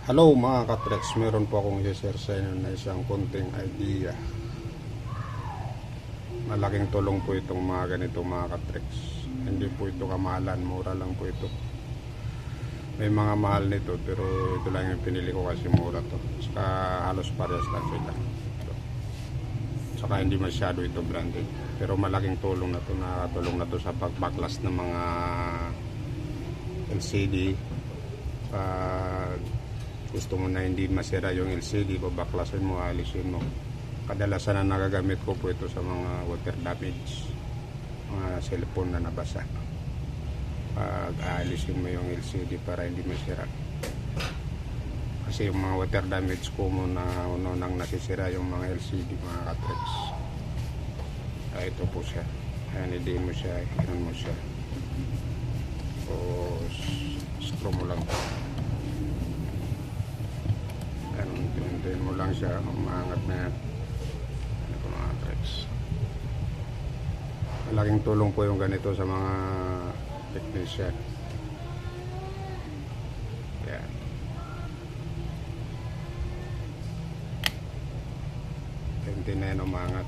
Hello mga Katrex, meron po akong i-share sa inyo na isang konting idea. Malaking tulong po itong mga ganito mga Katrex. Hindi po ito kamahalan, mura lang po ito. May mga mahal nito pero ito lang yung pinili ko kasi mura to. Saka halos parehas lang sila. Saka hindi masyado ito branded. Pero malaking tulong na to, nakatulong na to sa pagbaklas ng mga LCD. Gusto mo na hindi masira yung LCD, babaklasin mo, alisin mo. Kadalasan na nagagamit ko po ito sa mga water damage, mga cellphone na nabasa. Pag aalisin mo yung LCD para hindi masira. Kasi yung mga water damage ko muna nang nasisira yung mga LCD mga Katrex. Ito po siya. Ayan, idiin mo siya, inon mo siya. O screw mo lang po. Tintin mo lang siya, umangat na yan. Ito mga tricks. Malaking tulong po yung ganito sa mga technician. Yan. Tintin na yan, umangat.